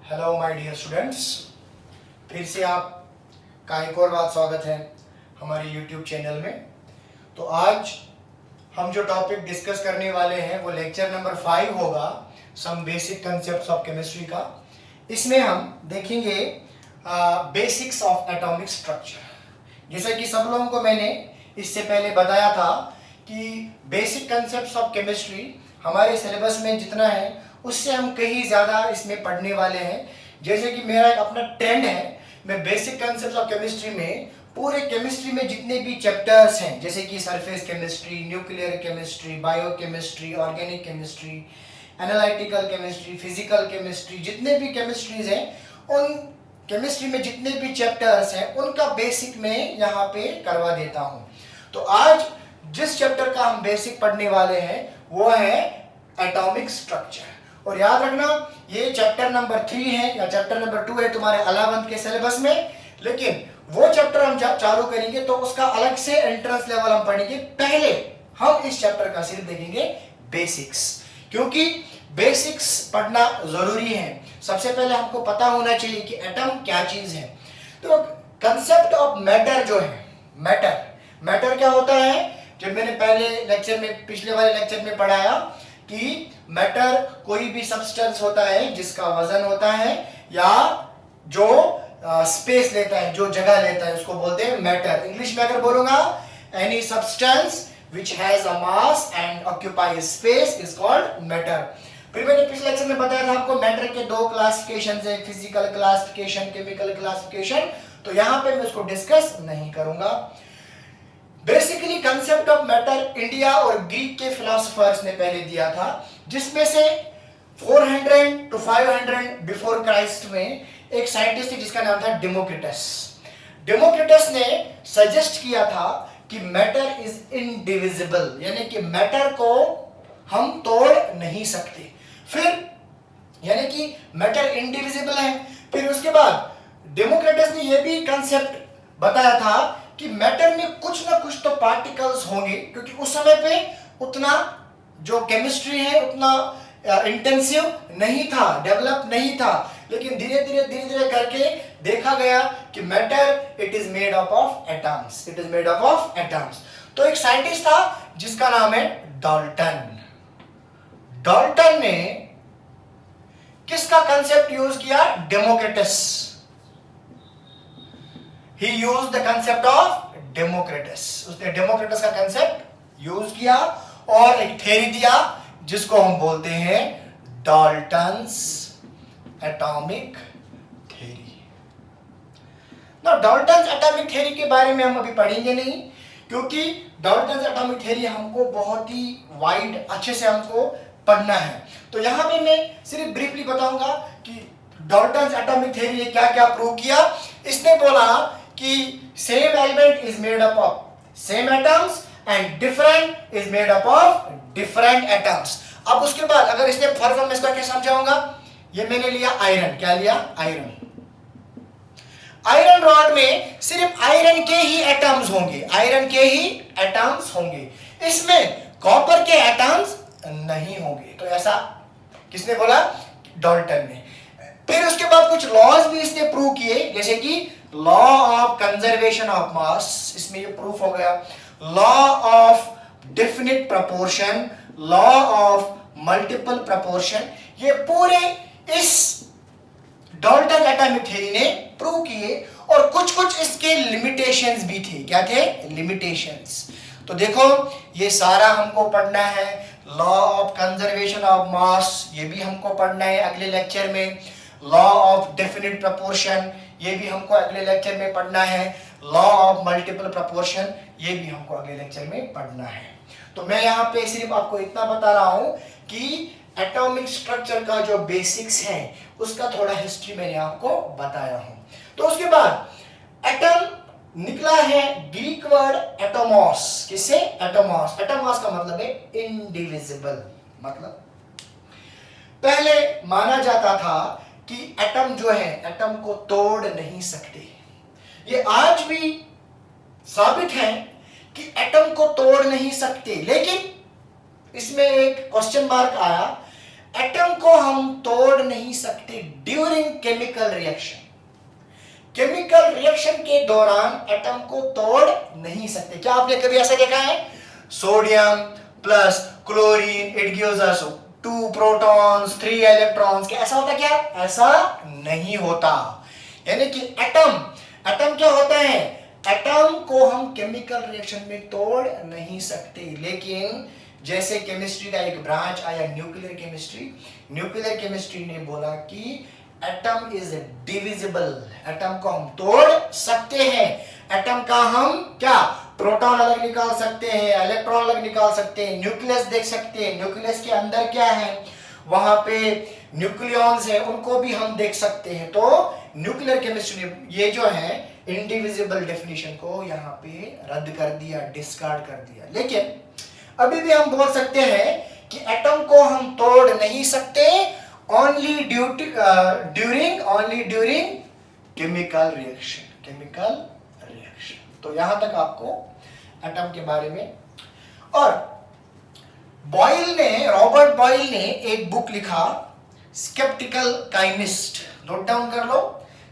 Hello my dear students, फिर से आपका एक और बार स्वागत है हमारे यूट्यूब चैनल में। तो आज हम जो टॉपिक डिस्कस करने वाले हैं वो लेक्चर नंबर 5 होगा, some basic concepts of chemistry का। इसमें हम देखेंगे बेसिक्स ऑफ एटॉमिक स्ट्रक्चर। जैसा कि सब लोगों को मैंने इससे पहले बताया था कि बेसिक कंसेप्ट्स ऑफ केमिस्ट्री हमारे सिलेबस में जितना है उससे हम कहीं ज़्यादा इसमें पढ़ने वाले हैं। जैसे कि मेरा एक अपना ट्रेंड है, मैं बेसिक कंसेप्ट्स ऑफ केमिस्ट्री में पूरे केमिस्ट्री में जितने भी चैप्टर्स हैं, जैसे कि surface chemistry, nuclear chemistry, biochemistry, organic chemistry, analytical chemistry, physical chemistry, जितने भी केमिस्ट्रीज हैं, उन केमिस्ट्री में जितने भी चैप्टर्स हैं उनका बेसिक मैं यहाँ पे करवा देता हूँ। तो आज जिस चैप्टर का हम बेसिक पढ़ने वाले हैं वो है एटॉमिक स्ट्रक्चर। और याद रखना, ये चैप्टर नंबर 3 है या चैप्टर नंबर 2 है तुम्हारे 11th के सिलेबस में, लेकिन वो चैप्टर हम चालू करेंगे तो उसका अलग से एंट्रेंस लेवल हम पढ़ेंगे। पहले हम इस चैप्टर का सिर्फ देखेंगे बेसिक्स, क्योंकि बेसिक्स पढ़ना जरूरी है। सबसे पहले हमको पता होना चाहिए कि एटम क्या चीज है। तो कंसेप्ट ऑफ मैटर जो है, मैटर क्या होता है, जब मैंने पहले लेक्चर में, पिछले वाले लेक्चर में पढ़ाया कि मैटर कोई भी सब्सटेंस होता है जिसका वजन होता है या जो स्पेस लेता है, जो जगह लेता है, उसको बोलते हैं मैटर। इंग्लिश में अगर बोलूंगा, any substance which has a mass and occupy space is called matter। फिर मैंने पिछले लेक्चर में बताया था आपको मैटर के दो क्लासिफिकेशन है, फिजिकल क्लासिफिकेशन, केमिकल क्लासिफिकेशन। तो यहां पे मैं उसको डिस्कस नहीं करूंगा। Basically concept of matter India और ग्रीक के फिलोसोफर्स ने पहले दिया था, जिसमें से 400 to 500 बिफोर क्राइस्ट में एक साइंटिस्ट थी जिसका नाम था डेमोक्रिटस। डेमोक्रिटस ने सजेस्ट किया था कि मैटर इज इनडिविजिबल, यानी कि मैटर को हम तोड़ नहीं सकते। फिर यानी कि मैटर इनडिविजिबल है। फिर उसके बाद डेमोक्रिटस ने यह भी कंसेप्ट बताया था कि मैटर में कुछ ना कुछ तो पार्टिकल्स होंगे, क्योंकि उस समय पे उतना जो केमिस्ट्री है उतना इंटेंसिव नहीं था, डेवलप नहीं था। लेकिन धीरे धीरे करके देखा गया कि matter it is made up of atoms, it is made up of atoms. तो एक साइंटिस्ट था जिसका नाम है डाल्टन। डाल्टन ने किसका कंसेप्ट यूज किया? Democritus. He used the concept of Democritus। उसने डेमोक्रिटस का कंसेप्ट यूज किया और एक थ्योरी दिया जिसको हम बोलते हैं डाल्टन्स एटॉमिक थ्योरी। ना डाल्टन्स एटॉमिक थ्योरी के बारे में हम अभी पढ़ेंगे नहीं, क्योंकि डाल्टन्स एटॉमिक थ्योरी हमको बहुत ही वाइड अच्छे से हमको पढ़ना है। तो यहां पे मैं सिर्फ ब्रीफली बताऊंगा कि डाल्टन्स एटॉमिक थ्योरी ने क्या क्या प्रूव किया। इसने बोला कि same element is made up of same atoms and different is made up of different atoms. अब उसके बाद अगर इसने फर्क में इसको क्या समझाऊंगा, ये मैंने लिया आयरन। क्या लिया? आयरन। आयरन रॉड में सिर्फ आयरन के ही एटम्स होंगे, आयरन के ही एटम्स होंगे, इसमें कॉपर के एटम्स नहीं होंगे। तो ऐसा किसने बोला? डाल्टन ने। फिर उसके बाद कुछ लॉज भी इसने प्रूव किए, जैसे कि law of conservation of mass, इसमें ये प्रूफ हो गया। Law of definite proportion, law of multiple proportion, ये पूरे इस डाल्टन एटॉमिक थ्योरी ने प्रूव किए। और कुछ कुछ इसके लिमिटेशंस भी थे। क्या थे? लिमिटेशंस। तो देखो, ये सारा हमको पढ़ना है। Law of conservation of mass, ये भी हमको पढ़ना है अगले लेक्चर में। लॉ ऑफ डेफिनिट प्रपोर्शन, ये भी हमको अगले लेक्चर में पढ़ना है। लॉ ऑफ मल्टीपल प्रपोर्शन, ये भी हमको अगले लेक्चर में पढ़ना है। तो मैं यहाँ पे सिर्फ आपको इतना बता रहा हूं कि एटॉमिक स्ट्रक्चर का जो बेसिक्स है उसका थोड़ा हिस्ट्री मैंने आपको बताया हूं। तो उसके बाद एटम निकला है ग्रीक वर्ड एटोमॉस। किससे? एटोमॉस। एटोमॉस का मतलब है इनडिविजिबल। मतलब पहले माना जाता था कि एटम जो है, एटम को तोड़ नहीं सकते। ये आज भी साबित है कि एटम को तोड़ नहीं सकते, लेकिन इसमें एक क्वेश्चन मार्क आया। एटम को हम तोड़ नहीं सकते during chemical reaction. Chemical reaction के दौरान एटम को तोड़ नहीं सकते। क्या आपने कभी ऐसा देखा है? Sodium plus chlorine it gives us 2 protons 3 electrons. क्या ऐसा होता क्या? ऐसा नहीं होता। यानी कि एटम क्या होता है? एटम को हम केमिकल रिएक्शन में तोड़ नहीं सकते। लेकिन जैसे केमिस्ट्री का एक ब्रांच आया न्यूक्लियर केमिस्ट्री, न्यूक्लियर केमिस्ट्री ने बोला कि एटम इज डिविजिबल, एटम को हम तोड़ सकते हैं। एटम का हम क्या प्रोटॉन अलग निकाल सकते हैं, इलेक्ट्रॉन अलग निकाल सकते हैं, न्यूक्लियस देख सकते हैं, न्यूक्लियस के अंदर क्या है, वहां पे न्यूक्लियॉन्स है, उनको भी हम देख सकते हैं। तो न्यूक्लियर केमिस्ट्री ने ये जो है इंडिविजिबल डेफिनेशन को यहाँ पे रद्द कर दिया, डिस्कार्ड कर दिया। लेकिन अभी भी हम बोल सकते हैं कि एटम को हम तोड़ नहीं सकते only during chemical reaction। तो यहां तक आपको एटम के बारे में। और रॉबर्ट बॉयल ने एक बुक लिखा स्केप्टिकल काइमिस्ट। नोट डाउन कर लो,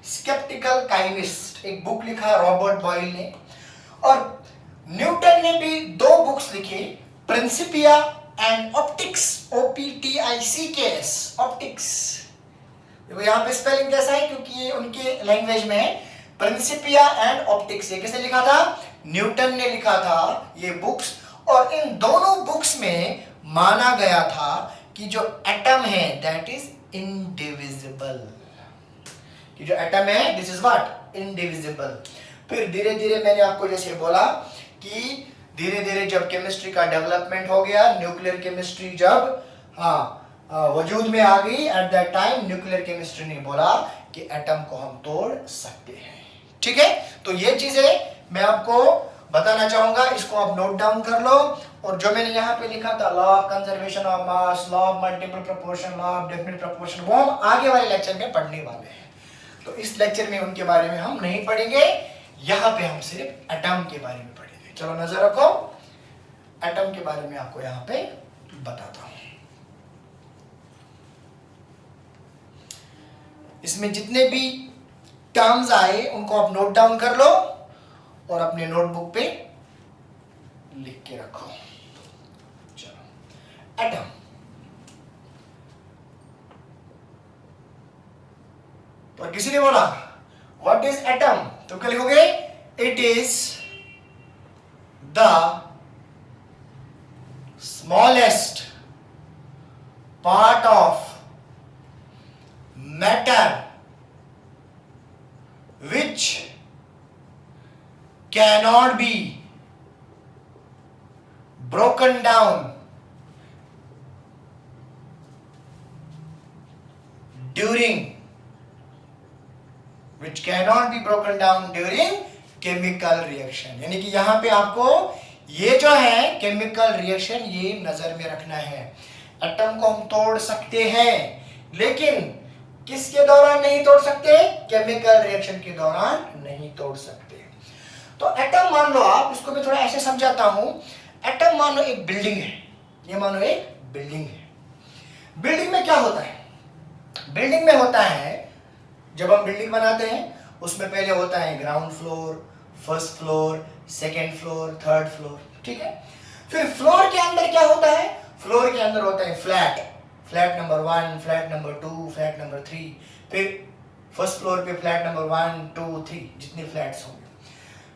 स्केप्टिकल काइमिस्ट एक बुक लिखा रॉबर्ट बॉयल ने। और न्यूटन ने भी 2 बुक्स लिखे, Principia and optics, OPTICS, optics. देखो यहाँ पे स्पेलिंग कैसा है, क्योंकि ये उनके लैंग्वेज में है, प्रिंसिपिया एंड ऑप्टिक्स। ये किसने लिखा था? न्यूटन ने लिखा था ये बुक्स। और इन दोनों बुक्स में माना गया था कि जो एटम है दैट इज इंडिविजिबल, कि जो एटम है दिस इज व्हाट? इंडिविजिबल। फिर धीरे धीरे मैंने आपको जैसे बोला कि धीरे धीरे जब केमिस्ट्री का डेवलपमेंट हो गया, न्यूक्लियर केमिस्ट्री जब वजूद में आ गई, at that time nuclear chemistry ने बोला कि एटम को हम तोड़ सकते हैं। ठीक है, तो ये चीजें मैं आपको बताना चाहूंगा, इसको आप नोट डाउन कर लो। और जो मैंने यहाँ पे लिखा था, law of conservation of mass, law of multiple proportion, law of definite proportion, वो हम आगे वाले लेक्चर में पढ़ने वाले हैं। तो इस लेक्चर में उनके बारे में हम नहीं पढ़ेंगे, यहाँ पे हम सिर्फ एटम के बारे में पढ़ेंगे। चलो नजर रखो, एटम के बारे में आपको यहाँ पे बताता हूं। इसमें जितने भी टर्म्स आए उनको आप नोट डाउन कर लो और अपने नोटबुक पे लिख के रखो। चलो, एटम। तो किसी ने बोला व्हाट इज एटम, तो क्या लिखोगे? It is the smallest part of matter which cannot be broken down during chemical reaction। यानी कि यहां पे आपको ये जो है केमिकल रिएक्शन ये नजर में रखना है। एटम को हम तोड़ सकते हैं, लेकिन किसके दौरान नहीं तोड़ सकते? केमिकल रिएक्शन के दौरान नहीं तोड़ सकते। तो एटम मान लो, आप इसको मैं थोड़ा ऐसे समझाता हूं। एटम मान लो एक बिल्डिंग है, ये मान लो एक बिल्डिंग है। बिल्डिंग में क्या होता है? बिल्डिंग में होता है, जब हम बिल्डिंग बनाते हैं उसमें पहले होता है ground floor, first floor, second floor, third floor. ठीक है, फिर फ्लोर के अंदर क्या होता है? फ्लोर के अंदर होता है flat number 1, flat number 2, flat number 3। फिर फर्स्ट फ्लोर पे फ्लैट नंबर 1, 2, 3 जितने फ्लैट्स होंगे।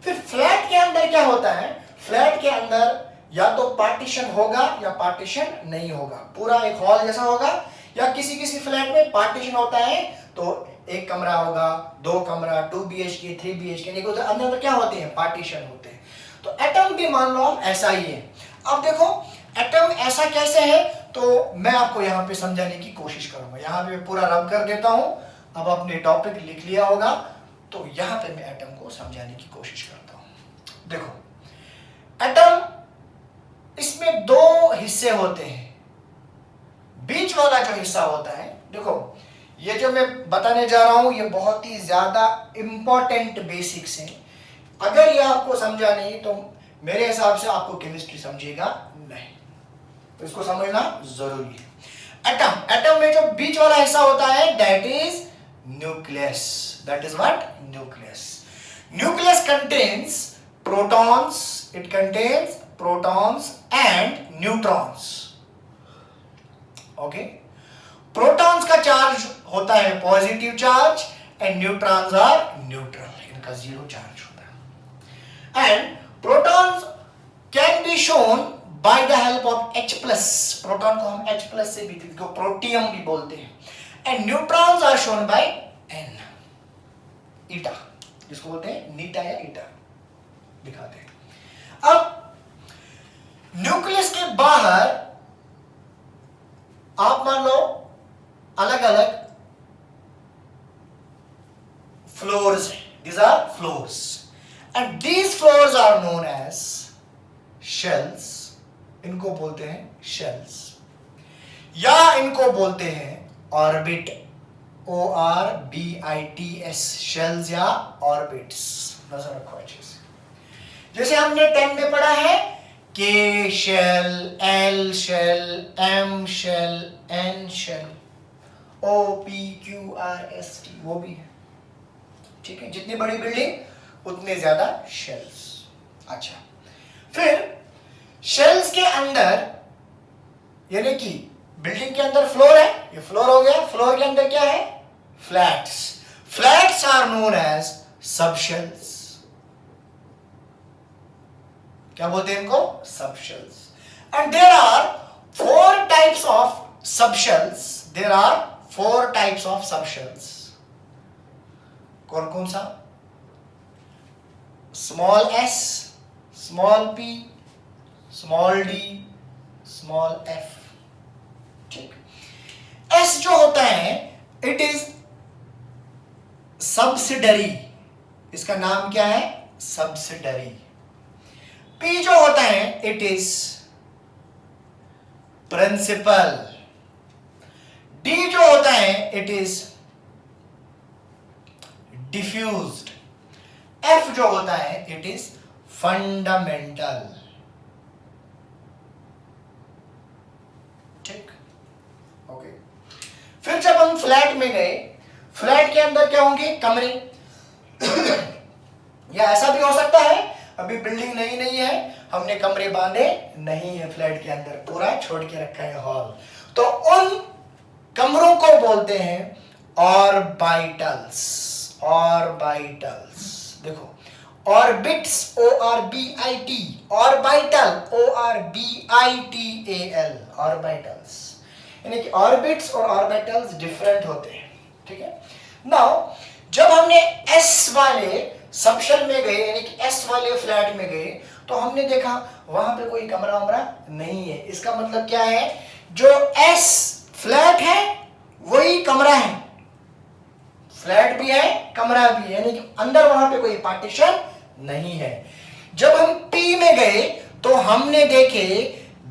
फिर फ्लैट के अंदर क्या होता है? फ्लैट के अंदर या तो पार्टीशन होगा या पार्टीशन नहीं होगा, पूरा एक हॉल जैसा होगा, या किसी किसी फ्लैट में पार्टीशन होता है तो एक कमरा होगा, 2 कमरा, 2 BHK, 3 BHK, अंदर क्या होते हैं? पार्टीशन होते हैं। तो एटम भी मान लो हम ऐसा ही है। अब देखो एटम ऐसा कैसे है, तो मैं आपको यहाँ पे समझाने की कोशिश करूंगा। यहाँ पे पूरा रब कर देता हूं। अब आपने टॉपिक लिख लिया होगा, तो यहाँ पे मैं एटम को समझाने की कोशिश करता हूं। देखो एटम, इसमें 2 हिस्से होते हैं। बीच वाला जो हिस्सा होता है, देखो ये जो मैं बताने जा रहा हूं ये बहुत ही ज्यादा इंपॉर्टेंट बेसिक्स हैं। अगर ये आपको समझा नहीं तो मेरे हिसाब से आपको केमिस्ट्री समझेगा नहीं, तो इसको समझना जरूरी है। एटम, एटम में जो बीच वाला हिस्सा होता है that is nucleus, that is what, nucleus. Nucleus contains protons, it contains protons and neutrons. Okay, protons का चार्ज होता है positive charge and neutrons are neutral, इनका जीरो चार्ज होता है. And protons can be shown by the help of H+. Proton को हम H+ से भी, जिसको प्रोटियम भी बोलते हैं. And neutrons are shown by N, eta, जिसको बोलते हैं नीटा या ईटा, दिखाते हैं. अब न्यूक्लियस के बाहर आप मान लो अलग अलग फ्लोर्स हैं, these are floors and these floors are known as shells. इनको बोलते हैं shells या इनको बोलते हैं ऑर्बिट, ORBITS, shells या ऑर्बिट्स. नजर रखो अच्छे से. जैसे हमने 10 में पढ़ा है K shell, L shell, M shell, N shell, OPQRST, वो भी है. ठीक है, जितनी बड़ी बिल्डिंग उतने ज्यादा शेल्स. अच्छा, फिर शेल्स के अंदर, यानी कि बिल्डिंग के अंदर फ्लोर है, ये फ्लोर हो गया. फ्लोर के अंदर क्या है, flats. Flats are known as subshells. क्या बोलते हैं इनको, subshells. And there are 4 types of subshells. There are 4 types of subshells. कौन कौन सा, small s, small p, small d, small f. ठीक, s जो होता है इट इज सब्सिडरी, इसका नाम क्या है, सब्सिडरी. p जो होता है इट इज प्रिंसिपल. d जो होता है इट इज डिफ्यूज्ड. F जो होता है इट इज फंडामेंटल. ठीक, ओके. फिर जब हम फ्लैट में गए, फ्लैट के अंदर क्या होंगे, कमरे. या ऐसा भी हो सकता है अभी बिल्डिंग नई नहीं है, हमने कमरे बांधे नहीं है फ्लैट के अंदर, पूरा छोड़ के रखा है हॉल, तो उन कमरों को बोलते हैं ऑर्बिटल्स. ऑर्बिटल्स, देखो orbits, ORBIT, orbital, ORBITAL, orbitals. यानी कि ऑर्बिट्स और ऑर्बिटल्स डिफरेंट होते हैं. ठीक है. नाउ जब हमने S वाले सबशेल में गए, यानी कि S वाले फ्लैट में गए, तो हमने देखा वहां पे कोई कमरा वमरा नहीं है. इसका मतलब क्या है, जो S फ्लैट है वही कमरा है. फ्लैट भी है, कमरा भी है, यानी कि अंदर वहां पे कोई पार्टीशन नहीं है. जब हम P में गए तो हमने देखे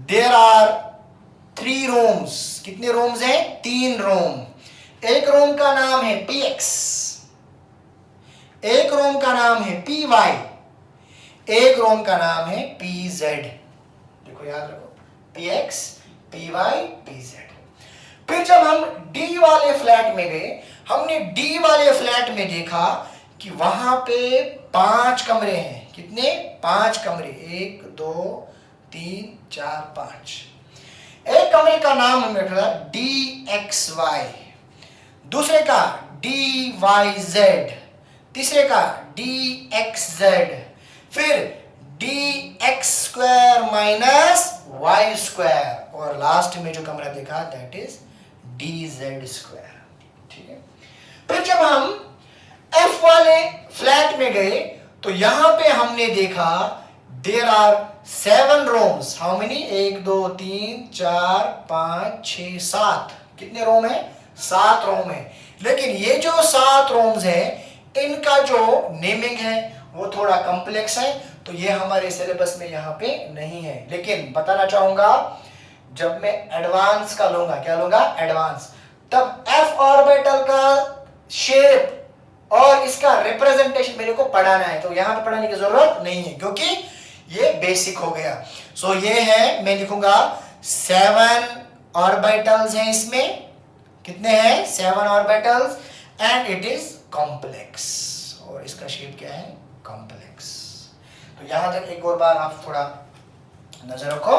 देयर आर 3 रूम्स. कितने रूम्स हैं, 3 रूम. एक रूम का नाम है PX, एक रूम का नाम है PY, एक रूम का नाम है PZ. देखो याद रखो, PX, PY, PZ. फिर जब हम D वाले फ्लैट में गए, हमने D वाले फ्लैट में देखा कि वहां पे 5 कमरे हैं. कितने, 5 कमरे, 1 2 3 4 5. एक कमरे का नाम हमने रखा DXY, दूसरे का DYZ, तीसरे का DXZ, फिर DX² माइनस Y², और लास्ट में जो कमरा देखा दैट इज DZ². ठीक है. फिर जब हम F वाले फ्लैट में गए तो यहां पे हमने देखा there are 7 rooms. How many, 1 2 3 4 5 6 7. कितने रूम है, 7 रूम है. लेकिन ये जो 7 रूम्स है इनका जो नेमिंग है वो थोड़ा कॉम्प्लेक्स है, तो ये हमारे सिलेबस में यहाँ पे नहीं है. लेकिन बताना चाहूंगा जब मैं एडवांस का लूंगा, क्या लूंगा, एडवांस, तब F ऑर्बिटल का शेप और इसका रिप्रेजेंटेशन मेरे को पढ़ाना है, तो यहां पे पढ़ाने की जरूरत नहीं है क्योंकि ये बेसिक हो गया. सो ये है, मैं लिखूंगा 7 ऑर्बिटल्स हैं इसमें, कितने हैं 7 orbitals, and it is complex, और इसका शेप क्या है कॉम्प्लेक्स। तो यहां तक एक और बार आप थोड़ा नजर रखो।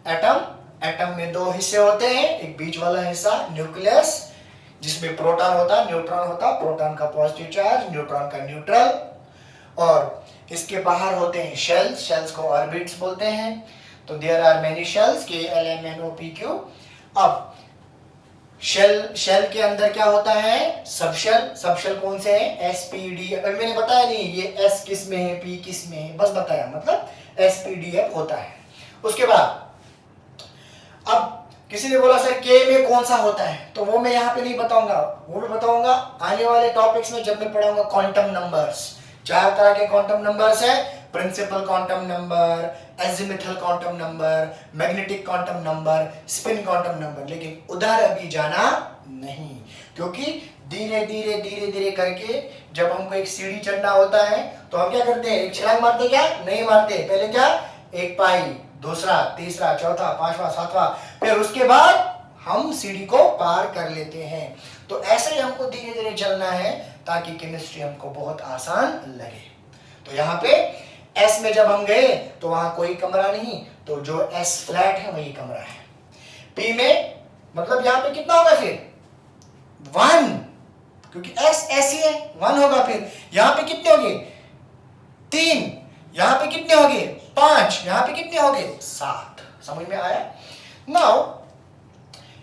एटम में दो हिस्से होते हैं, एक बीच वाला हिस्सा न्यूक्लियस जिसमें प्रोटॉन होता, न्यूट्रॉन होता, प्रोटॉन का पॉजिटिव चार्ज, न्यूट्रॉन का न्यूट्रल, और इसके बाहर होते हैं शेल्स को ऑर्बिट्स बोलते हैं। तो there are many shells, KLMNOPQ। अब शेल के अंदर क्या होता है सबशेल कौन से हैं SPD। अभी मैंने बताया नहीं ये S किस में है, P किस में है, बस बताया, मतलब SPDF होता है। उसके बाद अब किसी ने बोला सर K में कौन सा होता है, तो वो मैं यहाँ पे नहीं बताऊंगा, वो मैं बताऊंगा आने वाले टॉपिक्स में जब मैं पढ़ाऊंगा क्वांटम नंबर्स। 4 तरह के क्वांटम नंबर्स है, principal quantum number, azimuthal quantum number, magnetic quantum number, spin quantum number. लेकिन उधर अभी जाना नहीं, क्योंकि धीरे धीरे करके जब हमको एक सीढ़ी चढ़ना होता है तो हम क्या करते हैं, एक छलांग मारते, क्या नहीं मारते, पहले क्या एक पाई, दूसरा, तीसरा, चौथा, पांचवा, सातवां, फिर उसके बाद हम सीढ़ी को पार कर लेते हैं। तो ऐसे ही हमको धीरे धीरे चलना है ताकि केमिस्ट्री हमको बहुत आसान लगे। तो यहाँ पे S में जब हम गए तो वहां कोई कमरा नहीं, तो जो S फ्लैट है वही कमरा है। P में मतलब यहाँ पे कितना होगा फिर 1, क्योंकि S ऐसी है 1 होगा। फिर यहाँ पे कितने होंगे 3, यहाँ पे कितने होंगे 5, यहाँ पे कितने होंगे 7। समझ में आया। नाउ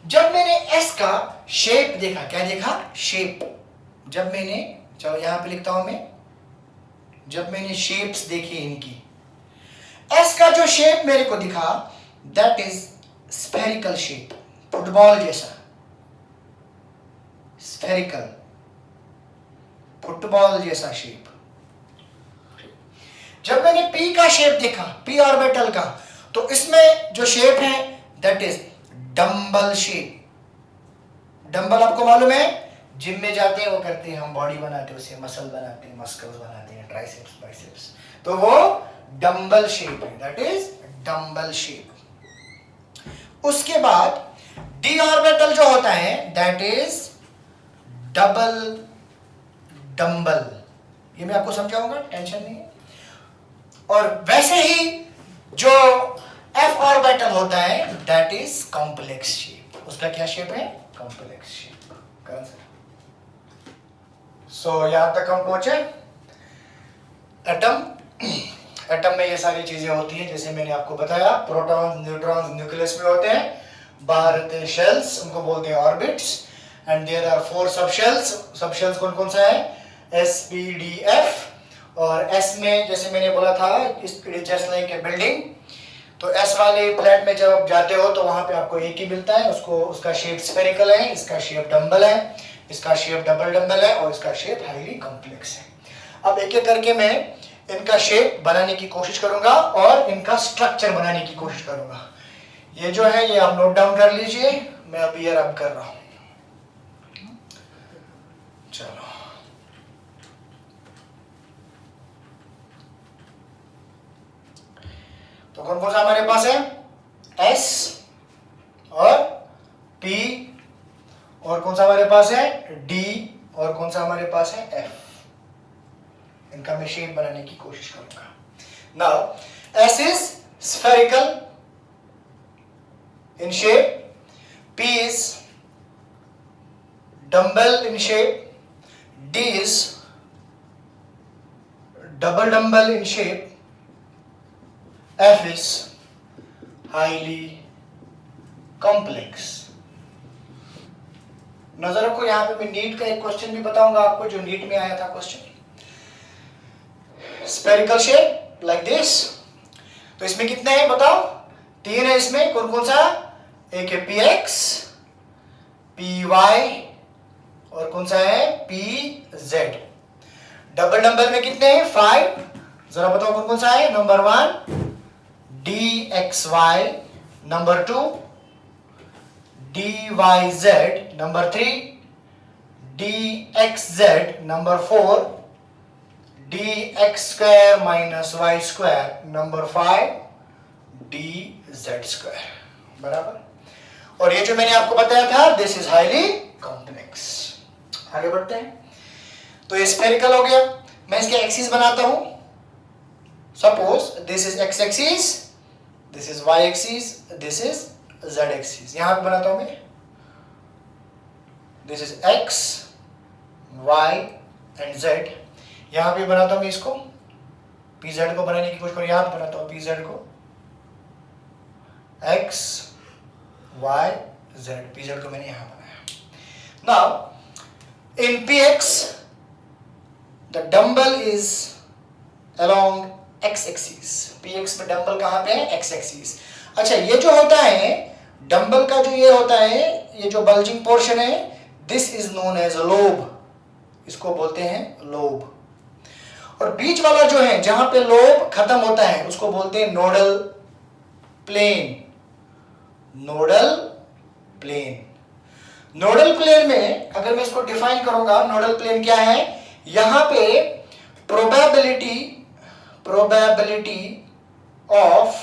जब मैंने S का शेप देखा, क्या देखा शेप, जब मैंने, चलो यहां पे लिखता हूं मैं, जब मैंने शेप्स देखी इनकी, S का जो शेप मेरे को दिखा that is spherical shape, football जैसा, स्फेरिकल फुटबॉल जैसा शेप। जब मैंने P का शेप देखा, P ऑर्बिटल का, तो इसमें जो शेप है that is dumbbell shape. Dumbbell आपको मालूम है, जिम में जाते हैं वो करते हैं, हम बॉडी बनाते हैं, उससे मसल बनाते हैं, मस्कल्स बनाते हैं, ट्राइसेप्स बाइसेप्स, तो वो डंबल शेप है, दैट इज डंबल शेप। उसके बाद डी ऑर्बिटल जो होता है दैट इज डबल डंबल, ये मैं आपको समझाऊंगा, टेंशन नहीं है। और वैसे ही जो एफ ऑर्बिटल होता है दैट इज कॉम्प्लेक्स शेप, उसका क्या शेप है कॉम्प्लेक्स शेप। सो यहां तक हम पहुंचे। एटम में ये सारी चीजें होती हैं, जैसे मैंने आपको बताया, प्रोटॉन, न्यूट्रॉन न्यूक्लियस में होते हैं, बाहर रहते हैं शेल्स, उनको बोलते हैं orbits, and there are 4 subshells. Subshells कौन कौन सा है SPDF। और S में जैसे मैंने बोला था जस्ट लाइक ए बिल्डिंग, तो S वाले फ्लैट में जब आप जाते हो तो वहां पे आपको एक ही मिलता है, उसका शेप स्फेरिकल है, इसका शेप डंबल है, इसका शेप डबल डंबल है, और इसका शेप हाईली कॉम्प्लेक्स है। अब एक एक करके मैं इनका शेप बनाने की कोशिश करूंगा और इनका स्ट्रक्चर बनाने की कोशिश करूंगा। ये जो है ये आप नोट डाउन कर लीजिए, मैं अभी ये रब कर रहा हूं। चलो तो कौन कौन सा हमारे पास है S और P, और कौन सा हमारे पास है D, और कौन सा हमारे पास है F। इनका मैं शेप बनाने की कोशिश करूंगा। Now S is spherical in shape, P is dumbbell in shape, D is double dumbbell in shape, F is highly complex। नजर रखो, यहां पे मैं नीट का एक क्वेश्चन भी बताऊंगा आपको, जो नीट में आया था question, spherical shape like this. तो इसमें कितने हैं बताओ, 3 है इसमें, कौन कौन सा, एक है PX, PY, और कौन सा है PZ। डबल डंबल में कितने हैं 5, जरा बताओ कौन कौन सा है, number 1 DXY, number 2 DYZ, number 3 DXZ, number 4 DX square minus Y square, number 5 DZ square, बराबर। और ये जो मैंने आपको बताया था, दिस इज हाईली कॉम्प्लेक्स। आगे बढ़ते हैं। तो ये स्फेरिकल हो गया। मैं इसके एक्सिस बनाता हूं। Suppose this is X axis, this is Y axis, this is Z axis. यहां पे बनाता हूं मैं, this is X Y and Z. यहां पे बनाता हूं मैं इसको, पी जेड को बनाने की कोशिश करूं। यहां पे बनाता हूं पी जेड को, X Y Z, P Z को मैंने यहां बनाया। Now in P X the dumbbell is along X axis. P X में डम्बल कहां पे है? X axis. अच्छा, ये जो होता है डम्बल का, जो ये होता है, ये जो बल्जिंग पोर्शन है, this is known as lobe. इसको बोलते हैं लोब। और बीच वाला जो है, जहां पे लोब खत्म होता है, उसको बोलते हैं nodal plane. Nodal plane. Nodal plane में अगर मैं इसको डिफाइन करूंगा, नोडल प्लेन क्या है? यहां पे probability of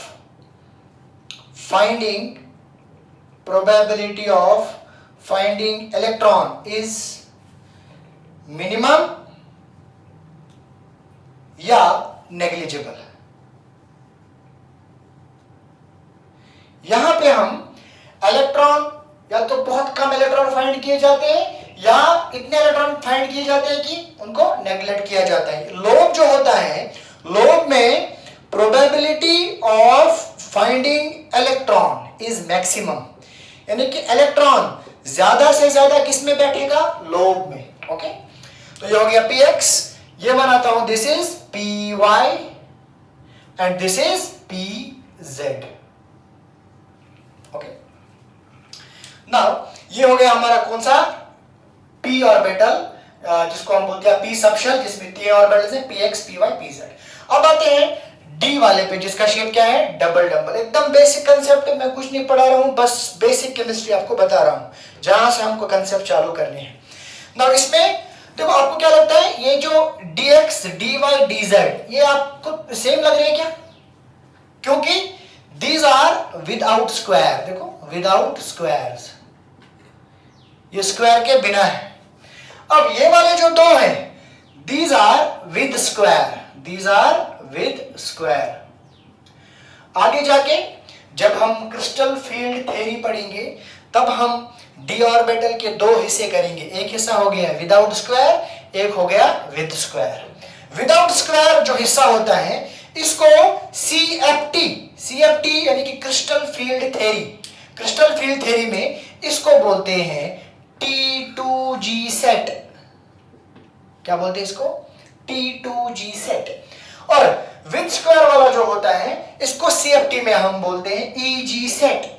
finding electron is minimum या negligible। यहां पे हम इलेक्ट्रॉन या तो बहुत कम इलेक्ट्रॉन फाइंड किए जाते हैं, या इतने इलेक्ट्रॉन फाइंड किए जाते हैं कि उनको नेग्लेक्ट किया जाता है। लोब जो होता है, लोब में probability of finding electron is maximum, यानी कि इलेक्ट्रॉन ज्यादा से ज्यादा किस में बैठेगा? लोब में। ओके, तो ये हो गया पी एक्स। ये बनाता हूं, this is P Y and this is P Z. Okay, now ये हो गया हमारा कौन सा? पी ऑर्बिटल, जिसको हम बोलते हैं पी सबशेल, जिसमें तीन ऑर्बिटल्स हैं, P X, P Y, P Z. अब आते हैं डी वाले पे, जिसका शेप क्या है? Double dumbbell. एकदम बेसिक कंसेप्ट है, मैं कुछ नहीं पढ़ा रहा हूं, बस बेसिक केमिस्ट्री आपको बता रहा हूं, जहां से हमको कंसेप्ट चालू करने हैं। नाउ इसमें देखो, आपको क्या लगता है, ये जो dx, dy, dz, ये आपको सेम लग रहे हैं क्या? क्योंकि दीज आर विदाउट स्क्वायर। देखो, विदाउट स्क्वायर्स, ये स्क्वायर के बिना है। अब ये वाले जो दो हैं, these are with square, these are with square. आगे जाके जब हम क्रिस्टल फील्ड थ्योरी पढ़ेंगे, तब हम डी ऑर्बिटल के दो हिस्से करेंगे। एक हिस्सा हो गया विदाउट स्क्वायर, एक हो गया विद स्क्वायर। विदाउट स्क्वायर जो हिस्सा होता है, इसको सीएफटी यानी कि crystal field theory, crystal field theory में इसको बोलते हैं T2G सेट। क्या बोलते हैं इसको? T2G set. और विद स्क्वायर वाला जो होता है, इसको सीएफटी में हम बोलते हैं EG सेट।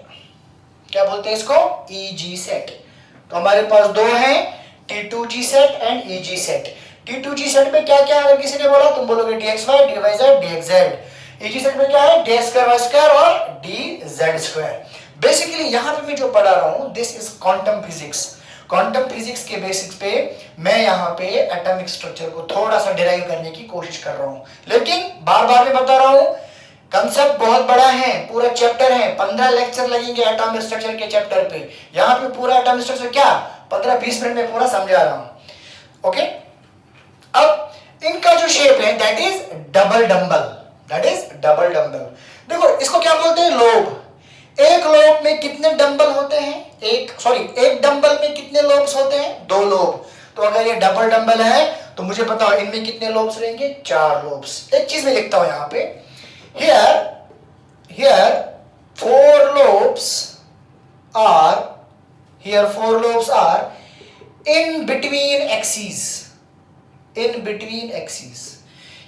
क्या बोलते हैं इसको? EG set. तो हमारे पास दो हैं, T2G set and EG set. T2G set में क्या क्या, अगर किसी ने बोला, तुम बोलोगे dxy, dyz, dxz। EG set में क्या है? d स्क्वायर y स्क्वायर और dz स्क्वायर। बेसिकली यहां पे मैं जो पढ़ा रहा हूं, this is quantum physics. Quantum physics के बेसिक्स पे मैं यहाँ पे एटॉमिक स्ट्रक्चर को थोड़ा सा डिराइव करने की कोशिश कर रहा हूँ, लेकिन बार बार मैं बता रहा हूँ, कंसेप्ट बहुत बड़ा है, पूरा चैप्टर है, 15 लेक्चर लगेंगे एटॉमिक स्ट्रक्चर के चैप्टर पे। यहाँ पे पूरा एटॉमिक स्ट्रक्चर क्या 15-20 मिनट में पूरा समझा रहा हूँ। ओके, अब इनका जो शेप है, that is double dumbbell, that is double dumbbell. देखो, इसको क्या बोलते हैं? लोब। एक लोब में कितने डंबल होते हैं? एक डंबल में कितने लोब्स होते हैं? 2 लोब। तो अगर ये डबल डंबल है, तो मुझे बताओ इनमें कितने लोब्स रहेंगे? 4 लोब्स। एक चीज मैं लिखता हूं यहां पे, here 4 lobes are in between axes,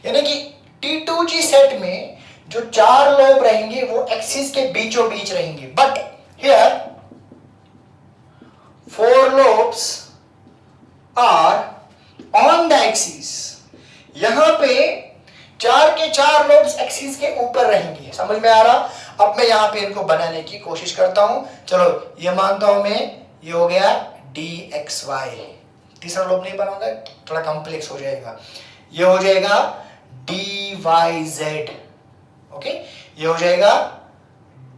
यानी कि T2G सेट में जो 4 लोब रहेंगे वो एक्सिस के बीचों बीच रहेंगे। But here 4 lobes are on the axis। यहां पे 4 के 4 लोब्स एक्सिस के ऊपर रहेंगे। समझ में आ रहा? अब मैं यहां पे इनको बनाने की कोशिश करता हूं। चलो, ये मानता हूं मैं, ये हो गया dxy। तीसरा लोब नहीं बनाऊंगा, थोड़ा कॉम्प्लेक्स हो जाएगा। ये हो जाएगा dyz। ओके, ये हो जाएगा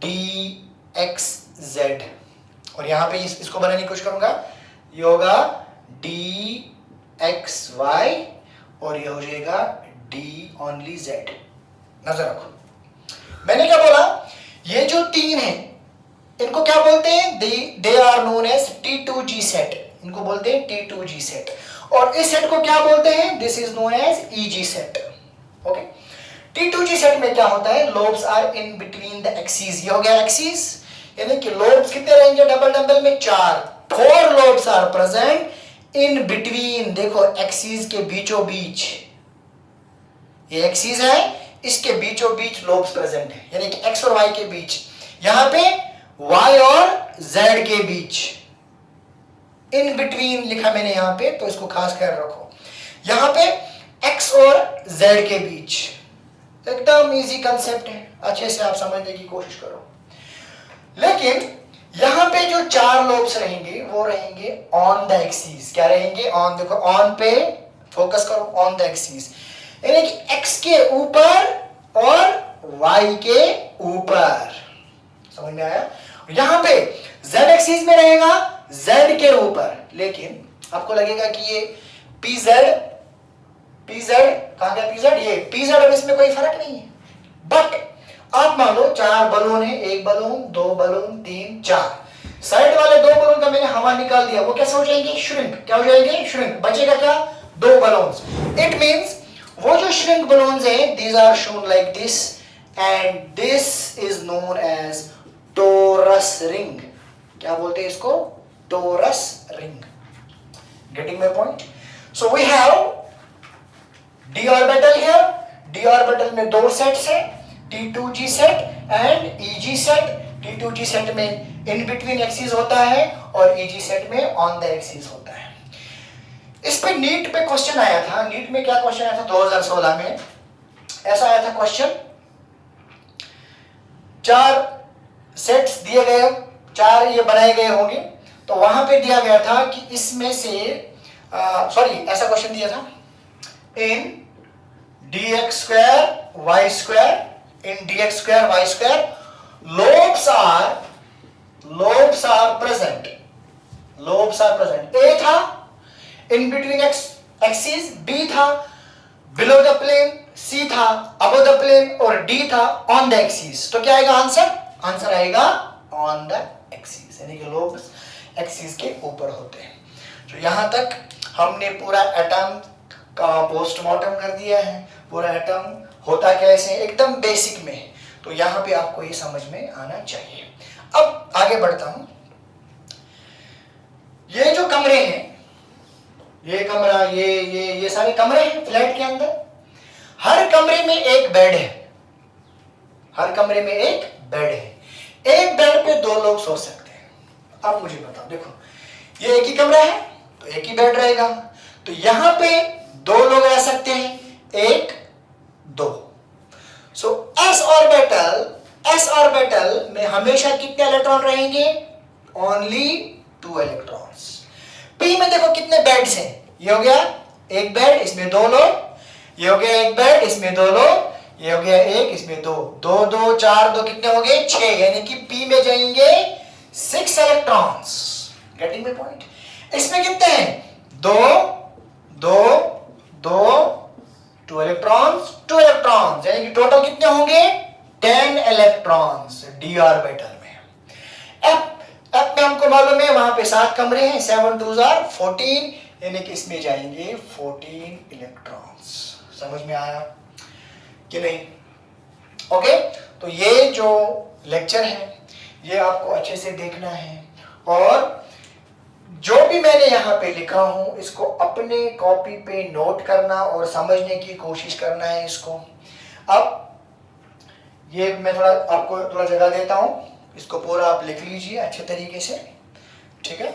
dxz। और यहाँ पे इसको बनाने की कोशिश करूंगा, ये होगा dxy और ये हो जाएगा d ओनली z। नजर रखो, मैंने क्या बोला, ये जो तीन है इनको क्या बोलते हैं, they are known as T2G set, इनको बोलते हैं T2G सेट। और इस सेट को क्या बोलते हैं, this is known as EG set. Okay, T2G set में क्या होता है, lobes are in between the axis, ये हो गया एक्सिस, यानी कि लोब्स कितने रहेंगे डबल डबल में 4, 4 lobes are present in between, देखो एक्सिस के बीचों बीच, ये एक्सिस है, इसके बीचों बीच लोब्स प्रेजेंट है, यानी कि एक्स और वाई के बीच, यहां पे y और z के बीच, इन बिटवीन लिखा मैंने यहां पे, तो इसको खास ख्याल रखो, यहां पे x और z के बीच, एकदम इजी कंसेप्ट है, अच्छे से आप समझने की कोशिश करो। लेकिन यहां पे जो 4 लोब्स रहेंगे वो रहेंगे ऑन द एक्सिस, क्या रहेंगे, ऑन, देखो ऑन पे फोकस करो, ऑन द एक्सिस, यानी कि x के ऊपर और y के ऊपर, समझ में आया। यहां पे z एक्सिस में रहेगा z के ऊपर, लेकिन आपको लगेगा कि ये pz कहां गया pz, ये pz, और इसमें कोई फर्क नहीं है। बट आप मान लो 4 बलून है, 1 बलून, 2 बलून, 3, 4, साइड वाले 2 बलून का मैंने हवा निकाल दिया, वो कैसे हो जाएंगे, श्रिंक, क्या हो जाएंगे, श्रिंक, बचेगा क्या, 2 बलून्स। इट मींस वो जो श्रिंक बलून्स हैं, these are shown like this and this is known as torus ring, क्या बोलते हैं इसको, torus ring, getting my point। so we have d orbital here, d orbital में 2 सेट्स है, T2G set and EG set. T2G set में in between axis होता है और EG सेट में ऑन द एक्सिस होता है। इस पे नीट पे क्वेश्चन आया था, नीट में क्या क्वेश्चन आया था 2016 में, ऐसा आया था क्वेश्चन, 4 सेट्स दिए गए, 4 ये बनाए गए होंगे, तो वहां पे दिया गया था कि इसमें से ऐसा क्वेश्चन दिया था, इन dx square y square, in dx square y square lobes are present, a था in between axis, b था below the plane, c था above the plane और d था on the axis। तो क्या आएगा आंसर, आंसर आएगा on the axis, यानी कि लोब्स एक्सिस के ऊपर होते हैं। तो यहां तक हमने पूरा एटम का पोस्टमार्टम कर दिया है, पूरा एटम होता कैसे, एकदम बेसिक में, तो यहां पे आपको ये समझ में आना चाहिए। अब आगे बढ़ता हूं, ये जो कमरे हैं, ये कमरा, ये सारे कमरे हैं फ्लैट के अंदर, हर कमरे में एक बेड है, हर कमरे में एक बेड है, एक बेड पे 2 लोग सो सकते हैं। अब मुझे बताओ, देखो ये एक ही कमरा है तो एक ही बेड रहेगा, तो यहां पे 2 लोग रह सकते हैं, 1, 2। सो एस ऑर्बिटल में हमेशा कितने इलेक्ट्रॉन रहेंगे, ओनली 2 इलेक्ट्रॉन्स। पी में देखो कितने बेड्स हैं, ये हो गया एक बेड, इसमें 2 लोग, ये हो गया एक बेड, इसमें 2 लोग, ये हो गया एक, इसमें 2, 2, 2, 4, 2 कितने हो गए, 6, यानी कि पी में जाएंगे 6 इलेक्ट्रॉन्स। Getting my point. इसमें कितने हैं, 2, 2, 2, 2 इलेक्ट्रॉन्स, 2 इलेक्ट्रॉन्स, यानी कि टोटल कितने होंगे, 10 इलेक्ट्रॉन्स डी ऑर्बिटल में। एफ में हमको मालूम है वहां पे 7 कमरे हैं, 7 2s are 14, यानी कि इसमें जाएंगे 14 इलेक्ट्रॉन्स। समझ में आया कि नहीं? ओके, तो ये जो लेक्चर है ये आपको अच्छे से देखना है, और जो भी मैंने यहाँ पे लिखा हूं इसको अपने कॉपी पे नोट करना और समझने की कोशिश करना है इसको। अब ये मैं आपको थोड़ा जगह देता हूं, इसको पूरा आप लिख लीजिए अच्छे तरीके से, ठीक है।